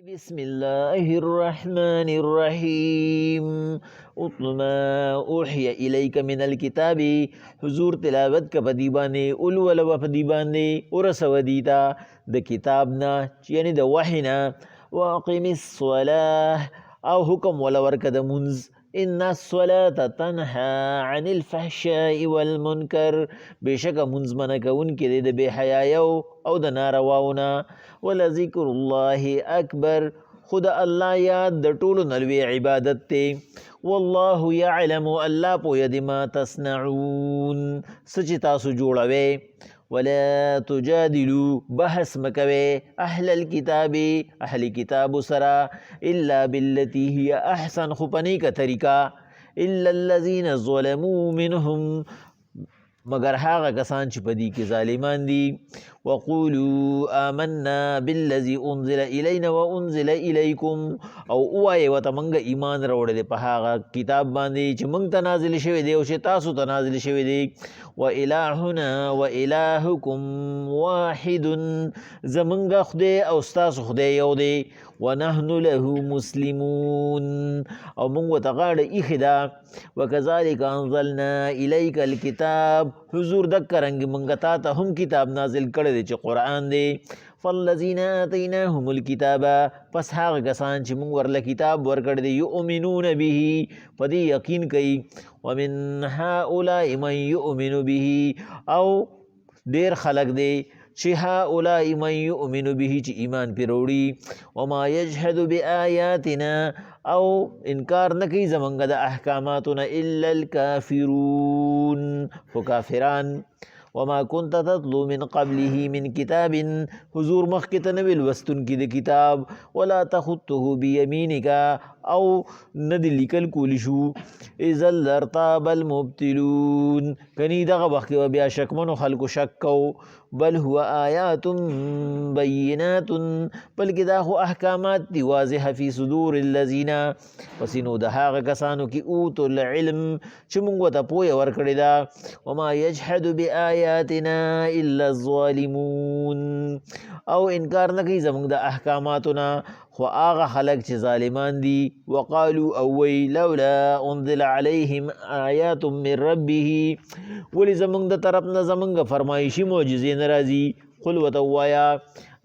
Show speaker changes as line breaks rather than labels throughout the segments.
بسم الله الرحمن الرحیم اتل ما اوحی الیک من الكتاب حضور تلاوت کا پدیبانے اولول و پدیبانے ورسو دیتا د کتابنا یعنی د وحینا واقم الصلاة او حکم ولورک د منز ان الصلاة تنهى عن الفحشاء والمنکر بشک منز منکون کې د بے حیایو او د نارواونا ولذکر الله اکبر خدا الله یاد د ټولو نلوی عبادت ته والله یعلم الله پوهه ما تصنعون سچ تاسو جوړوي ولا تجادلوا بحث مکوي اهل الكتاب اهل کتاب سرا الا بالتي هي احسن خپنی کا طریقہ الا الذين ظلموا منهم مگر هغه کسان چې پدې کې ظالمان دي وقولوا آمنا بالذي انزل الينا وانزل اليكم او اوایه وته منګه ایمان راوړل په هغه کتاب باندې چې موږ ته نازل شوی دی او چې تاسو ته نازل شوی دی والهنا والهكم واحد زمونږ خدای او تاسو خدای یو دی ونحن له مسلمون او موږ ته غاړه ایښې ده وکذلک انزلنا الیک الکتاب حضور دکرنګ موږ تا ته هم کتاب نازل کړی دی چې قرآن دی فالذین آتیناهم الکتاب پس هغه کسان چې موږ ورله کتاب ورکړی دی یؤمنون به په دې یقین کوي ومن هؤلاء من یؤمن به او ډیر خلق دی چې هؤلاء من یؤمن به چې ایمان پې راوړي وما یجحد بآیاتنا او انکار نه کوي زمونږ د احکاماتونه الا الکافرون خو کافران وما كنت تتلو من قبله من كتاب حضور مخکته نوی لوستون کی د کتاب ولا تخطه بيمينك او ندی لیکل کولی شو اذا لارتاب المبتلون کنی دغه وخت بیا شکمنو خلق شک کو بل هو آیات بینات بلکې دا خو احکامات دی واضح فی صدور الذین پسینو د هغه کسانو کې اوتو العلم چې موږ ته پوهه ورکړې ده وما یجحد بآیاتنا الا الظالمون او انکار نه کوي زموږ د احکاماتنا خو هغه خلق چې ظالمان دي وقالوا اوی لولا انزل علیهم آیات من ربه ولی زموږ د طرف نه زموږ فرمایشي معجزې نه راځي قل وتوایا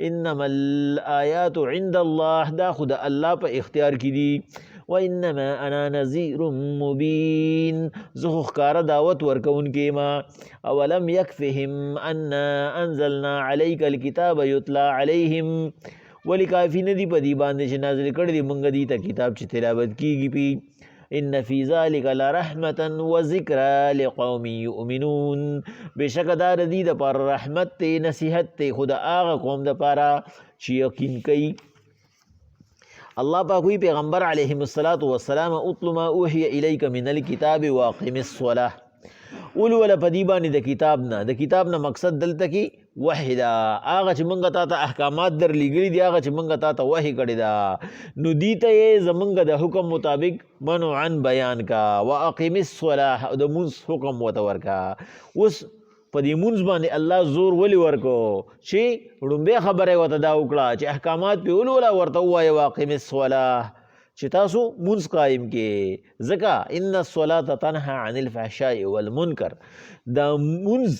انما الآیات عند الله دا خود الله په اختیار کې دي وانما انا نذیر مبین زه ښکاره دعوت ورکوونکی ما اولم یکفهم انا انزلنا علیک الکتاب یتلا علیهم ولی کافی ندی په دې باندې چې نازل کړی دی موږ دې ته کتاب چې تلاوت کیږي پی ان فی ذلک لرحمتا وذکرى لقوم یؤمنون بشک دا ردی د پر رحمت ته نصیحت ته خدا هغه قوم د پاره چې یقین کوي الله پاک وی پیغمبر علیه الصلاۃ والسلام اطل ما اوحی الیک من الکتاب واقم الصلاة اول پدی باندې د کتاب نه مقصد دلته کی وحی دا هغه چې مونږ ته احکامات در لګړي دي هغه چې مونږ ته وحی کړی دا نو دی ته زمونږ د حکم مطابق منو عن بیان کا واقم الصلاة او د منځ حکم وته ورکا اوس په دې منځ باندې الله زور ولی ورکو چې ړومبه خبره وته دا وکړه چې احکامات په اولولا ورته وایي واقم الصلاة چې تاسو منځ قائم کې ځکه ان الصلاة تنهى عن الفحشاء والمنکر دا منځ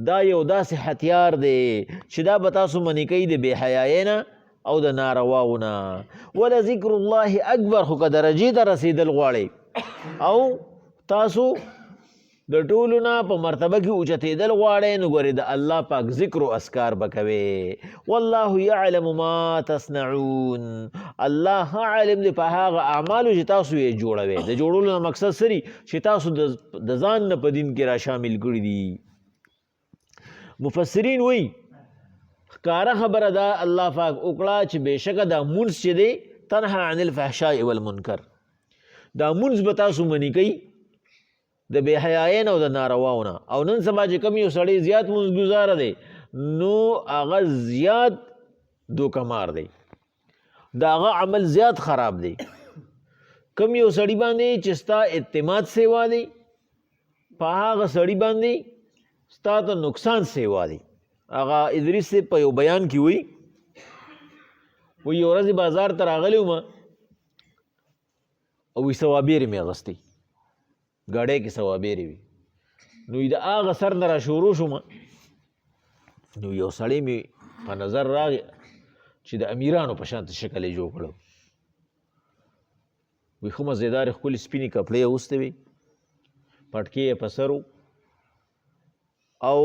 دا یو داسې هتیار دی چې دا به تاسو منې کوي د بې حیایۍ نه او د نارواونه ولذکر الله اکبر خو که درجې ته رسېدل غواړئ او تاسو د ټولو نه په مرتبه کې اوچتېدل غواړئ نو ګورې د الله پاک ذکر و اذکار به کوې والله یعلم ما تصنعون الله عالم دی په هغه اعمالو چې تاسو یې جوړوئ د جوړولو نه مقصد سری چې تاسو د ځان نه په دین کې را شامل کړي دي مفسرین وی ښکاره خبره دا الله پاک وکړه چې بېشکه دا منځ چې دی تنهى عن الفحشاء والمنکر دا منځ به تاسو منې کوي د بې حیایۍ نه او د نارواونه او نن سبا چې کوم یو سړی زیات منځګزاره دی نو هغه زیات دوکمار دی د هغه عمل زیات خراب دی کوم یو سړي باندې چې ستا اعتماد سیوا دی په هغه سړي باندې ستا ته نقصان سیوا دی هغه ادریس په یو بیان کې وی و یو ورځ بازار ته راغلی وم او وی سوابیرې مې اغوستې ګاډۍ کې سوابیرې وي نو د هغه سر نه را شروع شوم نو یو سړی مې په نظر راغی چې د امیرانو په شانته شکل یې جوړ کړی وی ښه مزېدارې ښکلې سپینې کپړې یې اغوستې وې پټکې یې په سر او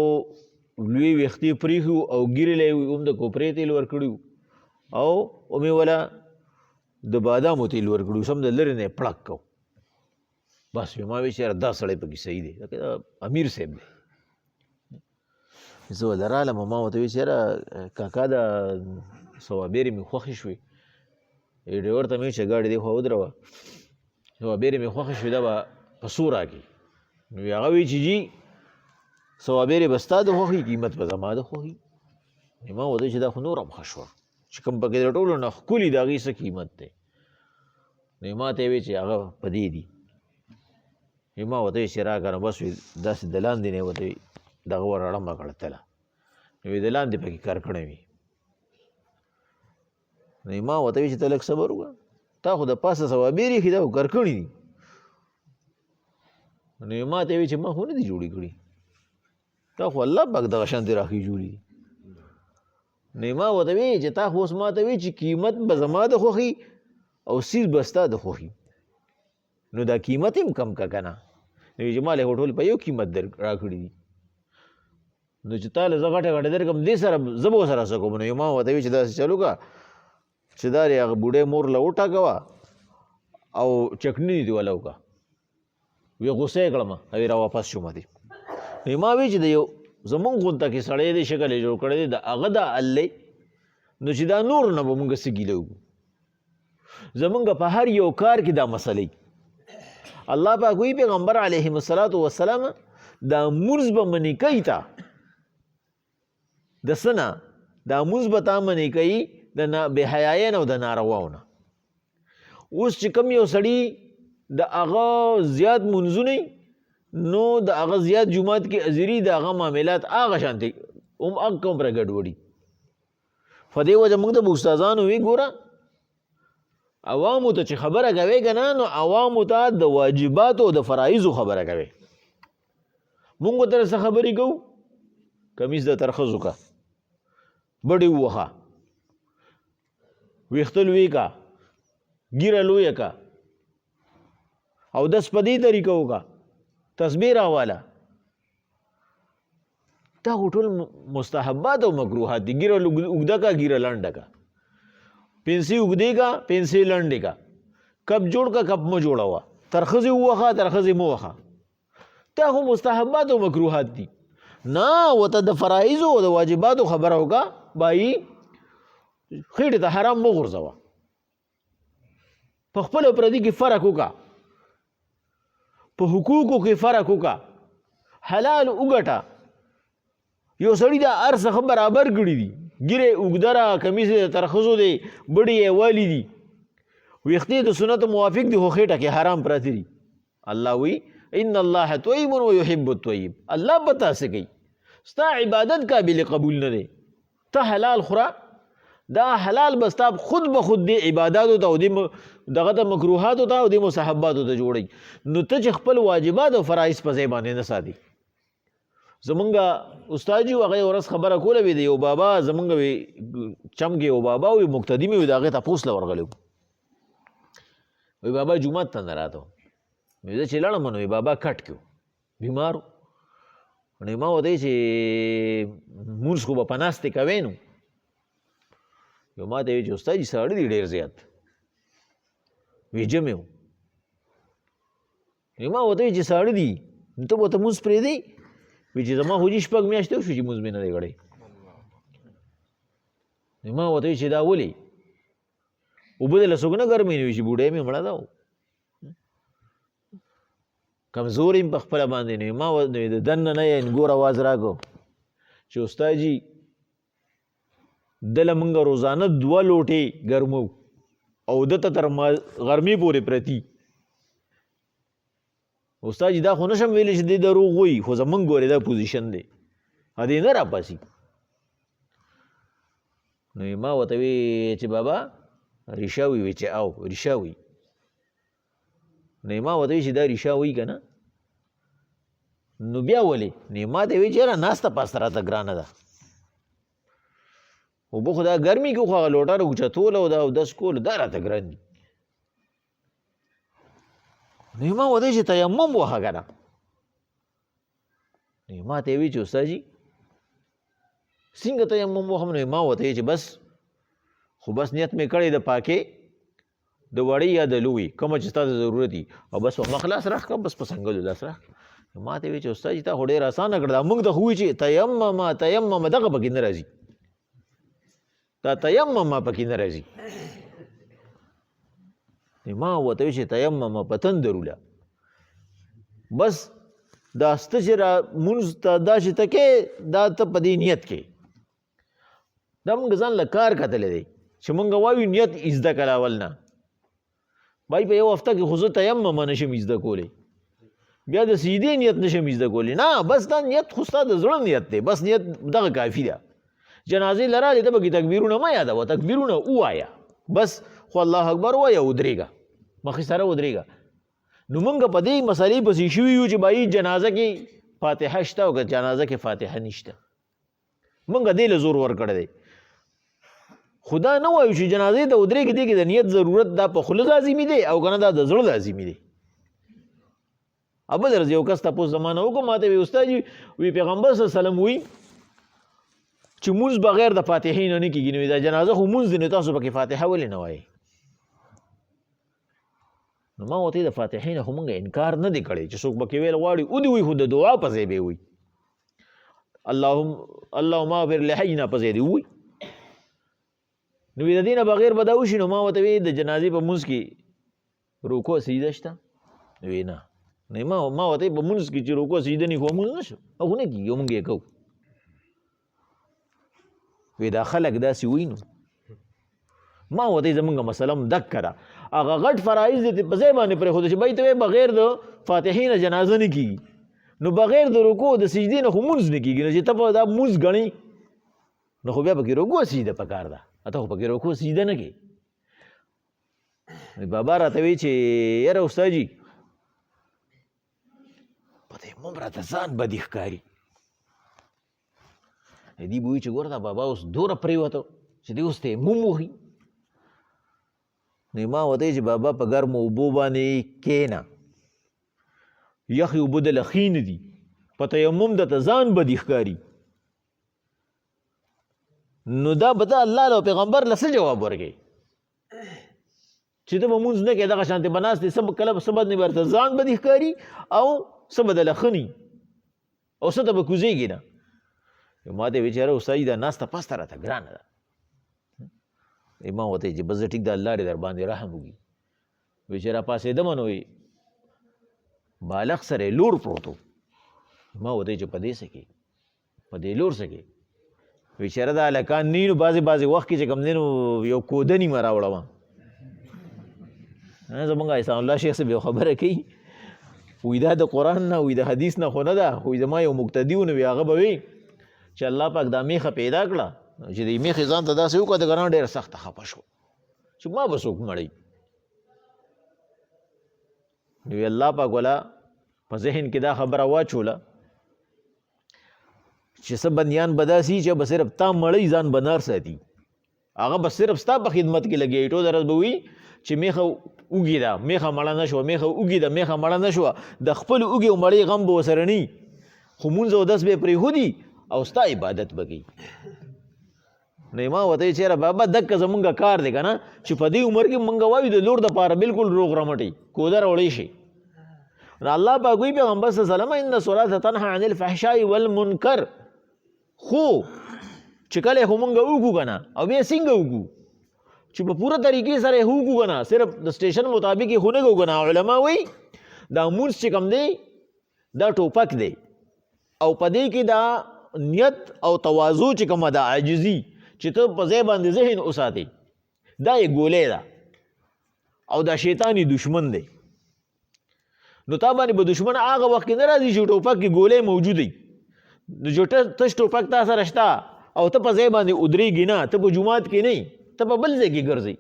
لوی ویښتې پرېښي وو او ګیرې له یې هم د کوپرې تیل ورکړي وو او مې وله د بادامو تیل ورکړي وو سم د لرې نه یې پړک کو بس ما وی چې یاره دا سړی پکې صحیح دی امیر صاحب دی زه ورته رالم ما ورته وی چې یاره کاکا دا سوابیرې مې خوښې شوې ډریور ته مې وی چې ګاډي دې خوا ودروه سوابیرې مې خوښې شوې دا به په څو راکړي نو هغه وی چې جي سوابیرې به ستا د خوښي قیمت به زما د خوښي ما ورته چې دا خو نور هم ښه شوه چې کوم پکې د ټولو نه ښکلي د هغې څه قیمت دی نو ما ته یې وی چې هغه په دې دي ما ورته وی چې راکړه نو بس وي داسې د لاندې نه یې ورته دغه ور اړمه کړه تله نو د لاندې پکې کرکڼه وي نو ما ورته وی چې ته لږ صبر وکړه تا خو د پاسه سوابیرې ایښي دا خو کرکڼې دي نو ما ته وی چې ما خو نه دي جوړې کړي تا خو الله پاک دغه شانتې راښي جوړي دي نو ما ورته وی چې تا خو اوس ما ته وی چې قیمت به زما د خوښي او سیز به ستا د خوښي نو دا قیمت هم کم که که نه نو چې ما له ټول په یو قیمت در راکړي دي نو چې تا له زه غټه غټه درکړم دې سره زه به ورسره څه کوم نو ما ورته وی چې داسې چلو که چې دا هغه بوډۍ مور له وټاکوه او چکني دې وله وکړه وی غوسه یې کړم او را واپس شوم دې نو ما وی چې د یو زمونږ غونته کې سړی دې شکل یې جوړ کړی دی د هغه دا الله نو چې دا نور نه به مونږ څه ګیله وکړو زمونږ په هر یو کار کې دا مسئله الله پاک وی پیغمبر علیه السلام دا مونځ به منې کوي تا د څه نه دا مونځ به تا منې کوي د بې حیایۍ نه او د نارواو نه اوس چې کوم یو سړي د هغه زیات مونځونه نو د هغه زیات جومات کې حاضري د هغه معاملات هغه شانتې هم هغه کوم پره ګډوډي په دې وجه موږ ته به استادانو وی ګوره عوامو ته چې خبره کوې که نه نو عوامو ته د واجباتو او د فرایضو خبره کوې مونږ ورته څه خبرې کوو کمیس د ترخزو کا بډې ووخه ویښته لوی کا ګیره لویه کا او دس په دې طریقه وکړه تسبیح راواله دا خو ټول مستحبات او مکروهات دي ګیره اوږده کا ګیره لنډه کا پنسي اوږدې کا پنسي لنډې کا کپ جوړ کا کپ مه جوړوه ترخزې ووخه ترخزې مه وخه دا خو مستحبات او مکروهات دي نه ورته د فرایضو او د واجباتو خبره وکړه بایي خېټې ته حرام مه غورځوه په خپله پردي کې فرق وکړه په حقوقو کې فرق وکړه حلال وګټه یو سړي دا هر څه برابر کړي دي ګیرې اوږده را کمیس یې ترخزو دی بډې یې والي دي ویښتې د سنتو موافق دي خو خېټه کې حرام پراته دي الله وی ان الله طیب ویحب الطیب الله به تاسې کوي ستا عبادت قابل قبول نه دی ته حلال خوره دا حلال به ستا خود به خود دی عباداتو ته او دغه ته مکروهاتو ته او د مستحباتو ته جوړوي نو ته چې خپل واجبات او فرایض په ځای باندې نه ساتي زمونږ استاد جي هغه ورځ خبره کوله وی د یو بابا زمونږ چم کې یو بابا وي مقتدي مې وي د هغې تپوس له ورغلی وی بابا جومات ته نه راته وی زه چې لاړم نو وی بابا کټ کې بیمار نو ما ورته چې مونځ خو به په ناستې کوې نو یو ما ته وی چې استاد جي ساړه دي ډېر زیات وی جمع و ما ورته وی چې ساړه دي نو ته به ورته مونځ پرېږدی وی چې زما خو جي شپږ میاشتې وشو چې مونځ مې نه دی کړی نو ما ورته وی چې دا ولې اوبه دله څوک نه ګرمې نه وي چې بوډۍ مې مړه ده کمزوري م په خپله باندې نه ما د دننه نه یې ګور اواز راکړو چې استاد جي دله مونږ روزانه 2 لوټې ګرمو او دته تر غرمې پورې پرتی استاد جي دا خو نشم ویلی چې دی دروغ وایي خو زمونږ ګورې دا پوزیشن دی دې نه راپاسي نو ما ورته وی چې بابا ریشه وي چې او ریشه وي. نو ما ورته وی چې دا ریشه وي که نه نو بیا ولې؟ نو ما ته وی چې یاره ناسته پاسته راته ګرانه ده، اوبه خو دا ګرمي کې خو هغه لوټه راوچتول او دا اودس کول دا راته ګران دي. نو ما ورته چې تیمم وهه که نه. نو ما ته وی چې استاد جي څنګه تیمم وهم؟ نو ما ورته چې بس خو بس نیت مې کړی د پاکې د وړۍ یا د لوی کومه چې ستا د ضرورت دي او بس په مخ لاس راښکه، بس په څنګلو لاس راښکه. ما ته وی چې استاد جي تا خو ډېر اسانه کړه، موږ ته خو وایي چې تیمم دغه پکې نه راځي، دا تیمم پکې نه راځي. ما ورته وی چې تیمم په تندروله بس دا سته چې مونځ ته دا چې ته کې دا ته په دې نیت کې دا مونږ ځان له کار کتلی دی چې مونږ وایو نیت زده کړه اول نه. بای په یو هفته کې خو زه تیمم نشم زده کولی، بیا د سیدې نیت نشم زده کولی، نه بس دا نیت خو ستا د زړه نیت دی، بس نیت دغه کافي ده. جنازې لرالې ته پکې تکبیرونه مه یادوه، تکبیرونه ووایه بس، خو الله اکبر ووایه ودرېږه، مخې سره ودرېږه. نو موږ په دې مسئلې پسې شوي یو چې بایي جنازه کې فاتحه شته او که جنازه کې فاتحه نشته، موږ دې له زور ورکړی دی. خدا نه وایو چې جنازې ته ودرېږي، دې کې د نیت ضرورت دا په خوله لازمي دی او که نه دا د زړه لازمي دی. بل ورځ یو کس تپوس زمانه وکړو، ما ته وی استاد جي وی پیغمبر صلی الله علیه وسلم وی چې مونځ بغیر د فاتحې نه نه کېږي، نو دا جنازه خو مونځ دی، نو تاسو پکې فاتحه ولې نه وایئ؟ نو ما ورته د فاتحې نه خو مونږ انکار نه دی کړی چې څوک پکې ویل غواړي ودې وي، خو د دعا په ځای به وي اللهم اغفر لحینا په ځای دې ووایي. نو د دې نه بغیر به دا وشي. نو ما ورته وی د جنازې په مونځ کې رکوع سجده شته؟ وی نه. نو ما ورته په مونځ کې چې رکوع سجده نه خو مونځ نشو او نه کېږي، مونږ یې کوو. وی دا خلک داسې وایي. نو ما ورته زمونږ مسله هم دکه ده، هغه غټ فرایض دې په ځای باندې پرېښوده چې بای ته بغیر د فاتحې نه جنازه نه کېږي، نو بغیر د رکوع د سجدې نه خو مونځ نه کېږي. نو چې ته دا مونځ ګڼې نو خو بیا پکې رکوع سجده پکار ده، ته خو پکې رکوع سجده نه کوې. بابا راته وی چې یاره استاد جي په تیمم راته ځان بدي ښکاري. دی به وایي چې ګوره دا بابا اوس دوره پرېوته چې دی اوس تیمم وهي. نو ما ورته چې بابا په ګرمو اوبو باندې کښېنه، یخې اوبه دله ښې نه دي، په تیمم درته ځان بدي ښکاري. نو دا به ته الله له پیغمبر له څه جواب ورکوې چې ته به مونځ نه کوې، دغه شانتې به ناست دی، کله څه به ورته ځان بدي ښکاري او څه به دله ښه نه او څه ته به کوزېږي نه. ما ته وی چې یاره استاد دا ناسته پاسته راته ګرانه ده. ما ورته چې بس ټیک ده الله دې در باندې رحم وکړي. وی چې راپاڅېدم نو وی بالغ سره یې لور پروت و. ما ورته چې په دې څه کې په دې لور څه کې؟ وی چې یاره دا هلکان نه وي نو بعضې وخت کې چې کوم دی نو یو کوده نیمه راوړمه. زمونږ احسان الله شیخ صاحب یو خبره کوي، وی دا د قرآن نه وی د حدیث نه خو نه ده، خو زما یو مقتدي و نو وی هغه به وی چې الله پاک دا میخه پیدا کړه چې د میخې ځان ته داسې وکړه د ګران ډېره سخته خفه شو چې ما به څوک مړی. نو الله پاک والا په ذهن کې دا خبره واچوله چې څه بندیان به داسې چې به صرف تا مړی ځان به نار ساتي، هغه به صرف ستا په خدمت کې لګېږي. ټول ورځ به وي چې میخه اوږې ده، میخه مړه نه شوه، میخه اوږې ده، میخه مړه نه شوه، د خپل اوږې او مړۍ غم به ورسره نه وي، خو مونځ او اودس به یې پرېښودي او ستا عبادت به کوي. نو ما ورته وی چې یاره بابا دکه زمونږ کار دی که نه چې په دې عمر کې مونږ وایو د لور دپاره بلکل روغ رمټئ کوده راوړی شي. نو الله پاک وایي پیغمبر صلی الله علیه وسلم ان الصلاة تنهی عن الفحشاء والمنکر. خو چې کله خو مونږ وکړو که نه او بیا څنګه وکړو چې په پوره طریقې سره یې وکړو که نه، صرف د سټیشن مطابق یې خو نه کوو که نه. علما وایي دا مونځ چې کوم دی دا ټوپک دی او په دې کې دا نیت او تواضع چې کومه ده عاجزي چې ته په ځای باندې ذهن وساتې دا یې ګولۍ ده او دا شیطاني دشمن دی. نو تا باندې به دشمن هغه وخت کې نه راځي چې ټوپک کې ګولۍ موجود وي. نو چې تش ټوپک تا سره شته او ته په ځای باندې ودرېږي نه، ته په جومات کې نه، ته په بل ځای کې ګرځئ.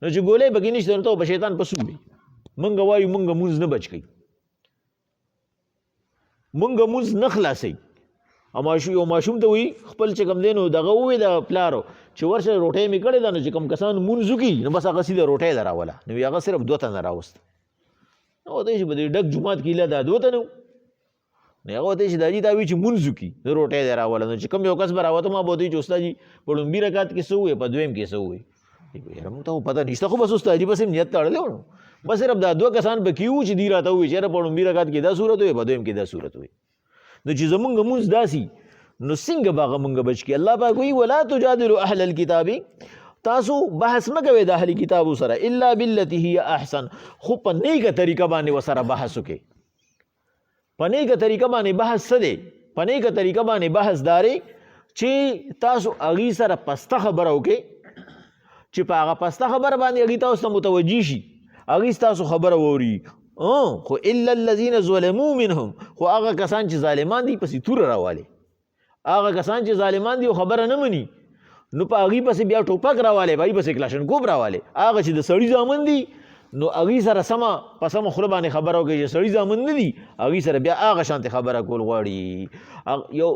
نو چې ګولۍ پکې نشته نو ته په شیطان په سوګئ. مونږ وایو مونږ مونځ نه بچ کوي، مونږ مونځ نه خلاصوي. او یو ماشوم ته وایي خپل چې کوم دی نو دغه ووایي د پلارو چې ورشه روټۍ مې کړې ده، نو چې کوم کسان مونځ وکړي نو بس هغه سیده روټۍ له راوله. نو هغه صرف 2 تنه راوست. نو ورته چې په دې ډک جومات کې ایله دا 2 تنه وو. نو هغه ورته چې دا جي دا وایي چې مونځ وکړي نو روټۍ له راوله. نو چې کوم یو کس به راوته ما به ورته وایي چې استاد جي په لومبي رکعت کې څه ووایې، په دویم کې څه ووایې. یاره موږ ته خو پته نشته، خو بس استاد جي بس نیت تړلی و نو بس صرف دا 2 کسان پکې وو چې دوی راته ووایي چې یاره په لومبي رکعت کې دا صورت ووایې، په دویم کې دا صورت ووایې. نو چې زمونږ مونځ داسې نو څنګه به هغه مونږ بچ کړي. الله پاک وایي ولا تجادلوا اهل الکتاب، تاسو بحث مه کوئ د اهل کتابو سره الا بالتي هي احسن، خو په نیکه طریقه باندې ورسره بحث وکړئ. په نیکه طریقه باندې بحث څه دی؟ په نیکه طریقه باندې بحث دا دی چې تاسو هغې سره پسته خبره وکړئ، چې په هغه پسته خبره باندې هغې تاسو ته متوجه شي، هغې ستاسو خبره واوري. خو الا الذین ظلموا منهم، خو هغه کسان چې ظالمان دي پسې توره راوالي، هغه کسان چې ظالمان دي او خبره نه مني نو په هغې پسې بیا ټوپک راوالی، په هغې پسې کلاشنکوب راوالی. هغه چې د سړي زامن دي نو هغې سره سمه په سمه خوله باندې خبره وکړي، چې سړي زامن نه دي هغې سره بیا هغه شانتې خبره کول غواړي. یو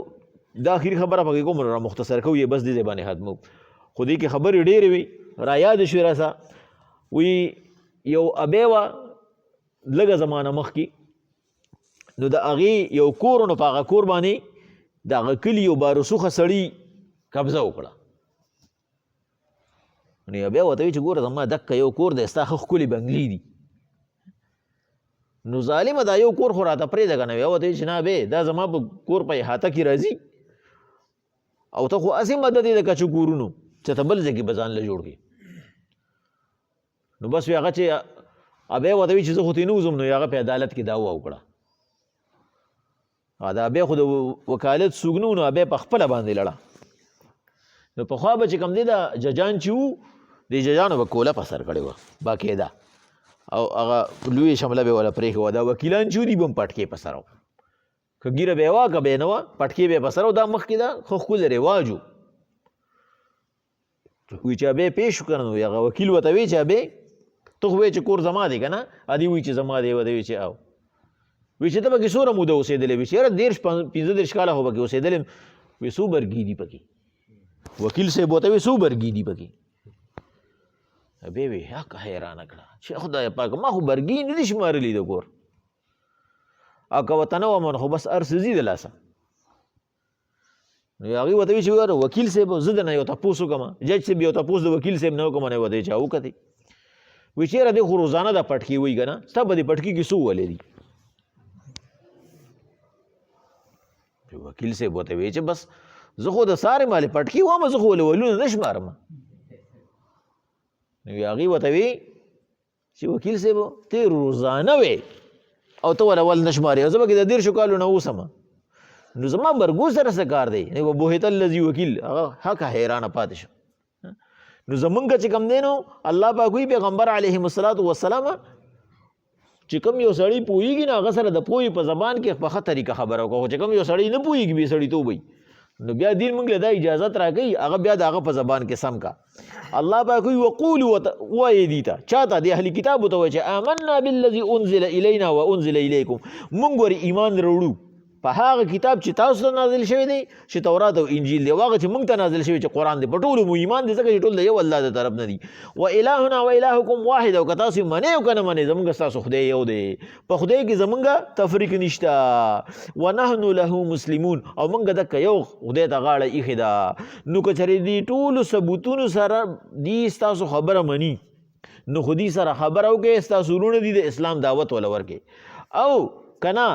دا آخري خبره پکې کوم را مختصر کوو یې بس دې ځای باندې ختمو. خو دې کې خبرې ډېرې وي، را یاد شوې راسه وی یو ابۍ وه لږه زمانه مخکې، نو د هغې یو کور نو په هغه کور باندې د هغه کلي یو بارسوخه سړي قبضه وکړه. نو یو بیا ورته وایي چې ګوره زما دکه یو کور دی، ستا ښه ښکلې بنګلې دي، نو ظالمه دا یو کور خو راته پرېږده که نه. بیا ورته وایي چې نه بې دا زما په کور په احاطه کې راځي، او ته خو هسې مدد یې د کچو کورونو چې ته بل ځای کې به ځان له جوړ کړې. نو بس وی هغه چې ابۍ ورته وایي چې زه خو ترې نه وځم، نو هغه په عدالت کې دعوه وکړه. دا ابۍ خو د وکالت څوک نه و، نو ابۍ په خپله باندې لړه. نو پخوا به چې کوم دی دا ججان چې وو د ججانو به کوله په سر کړې وه باقاعده، او هغه لویې شمله به یې وله پرېښې وه. دا وکیلان چې وو دي به هم پټکې په سر وو، که ګیره به یې وه که به یې نه وه پټکې به یې په سر وو. دا مخکې دا ښه ښکلی رواج وو. وایي چې ابۍ پېښ شو که نه، نو هغه وکیل ورته وایي چې ابۍ ته خو وایې چې کور زما دی که نه؟ ادې وایي چې زما دی. ورته وایي چې او وایي چې ته پکې څومره موده اوسېدلی؟ وایي چې یاره 15 کاله خو پکې اوسېدلی یم. وایي څو برګي دي پکې؟ وکیل صاحب ورته وایي څو برګي دي پکې؟ ابۍ وایي حق حیرانه کړه چې خدای پاک ما خو برګي نه دي شمارلي د کور، او که ورته نه وم خو بس هر څه ځي د لاسه. نو هغې ورته وایي چې یاره وکیل صاحب زه درنه یو تپوس وکړم، جج صاحب یو تپوس د وکیل صاحب نه وکړم. نه ورته وایي چې وکتې وایي چې یاره دی خو روزانه دا پټکي وایي که نه، ستا په دې پټکي کې څه وولی دي؟ وکیل صاحب ورته وایي چې بس زه خو د سارې مالې پټکي وایم، زه خو ولې ولونه نه شمارم. نو هغې ورته وایي چې وکیل صاحب ته روزانه وې او ته ول اول نه شمارې، زه پکې د 13 کالو نه اوسم، نو زما برګو سره څه کار دی؟ بوهت الذي وکیل هغه حق حیرانه پاتې شو. نو زمونږ چې کوم دی نو الله پاک وایي پیغمبر علیهم الصلاة والسلام چې کوم یو سړی پوهېږي نو هغه سره د پوهې په زبان کې په ښه طریقه خبره وکړه. خو چې کوم یو سړی نه پوهېږي بې سړیتوب وي نو بیا دین موږ له دا اجازت راکوي هغه بیا د هغه په زبان کې سم کا. الله پاک وایي وقولو وایې دي ته چا ته؟ د اهل کتابو ته وایي چې آمنا بالذي انزل الینا وانزل الیکم، موږ ورې ایمان راوړو په هغه کتاب چې تاسو ته نازل شوی دی چې تورات او انجیل دی، او هغه چې موږ ته نازل شوی چې قرآن دی. په ټولو مو ایمان دی ځکه چې ټول د یو الله د طرف نه دي. و الهنا و الهکم واحد، او که تاسو منې او که نه منې زموږ ستاسو خدای یو دی، په خدای کې زموږ تفریق نشته. ونحن له مسلمون، او موږ دکه یو خدای ته غاړه ایښې ده. نو که چېرې دې ټولو ثبوتونو سره دي ستاسو خبره مني نو خو دې سره خبره وکړئ، ستاسو وروڼه دي د اسلام دعوت وله ورکړئ. او که نه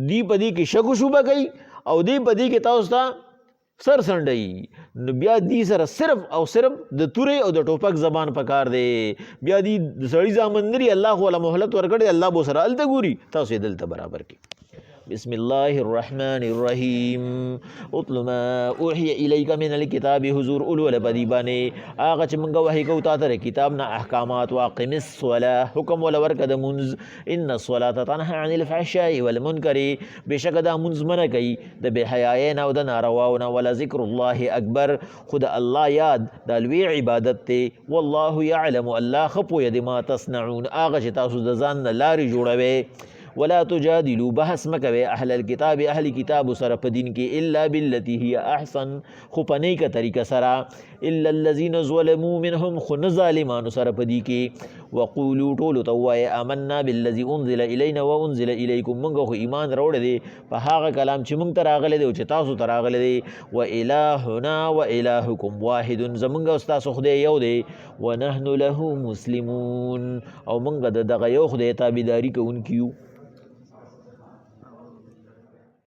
دی په دې کې شک و شوبه کوي او دی په دې کې تاسو ته سر سنډوي، نو بیا دې سره صرف او صرف د تورې او د ټوپک زبان پکار دی. بیا دې د سړي زامن نه دي، الله خو وله مهلت ورکړی، الله به سره هلته ګوري، تاسو یې دلته برابر کړي. بسم الله الرحمن الرحیم اتل ما اوحی الیک من الکتاب حضور اولول بدی باندې هغه چې موږ وحی کوو تا ته کتاب نه احکامات واقم الصلاه حکم ول ورکه د منځ ان الصلاه تنهى عن الفحشاء والمنکر بشک دا منځ منه کوي د بے حیاي نه او د نارواو نه ولا ذکر الله اکبر خود الله یاد د لوی عبادت ته والله يعلم الله خپو ید ما تصنعون هغه چې تاسو د ځان نه لارې جوړوي ولا تجادلوا بحث مکوي اهل الكتاب اهل کتاب سره په دین کې الا بالتي هي احسن خو په نیکه طریقه سره الا الذين ظلموا منهم خو نه ظالمانو سره په دې کې وقولوا ټول توای آمنا بالذي انزل الينا وانزل اليكم موږ خو ایمان راوړل دي په هغه کلام چې موږ ته راغلی دی او چې تاسو ته راغلی دی والهنا والهكم واحد زمونږ او تاسو خدای یو دی ونحن له مسلمون او موږ د دغه یو خدای تابعداري کوونکي یو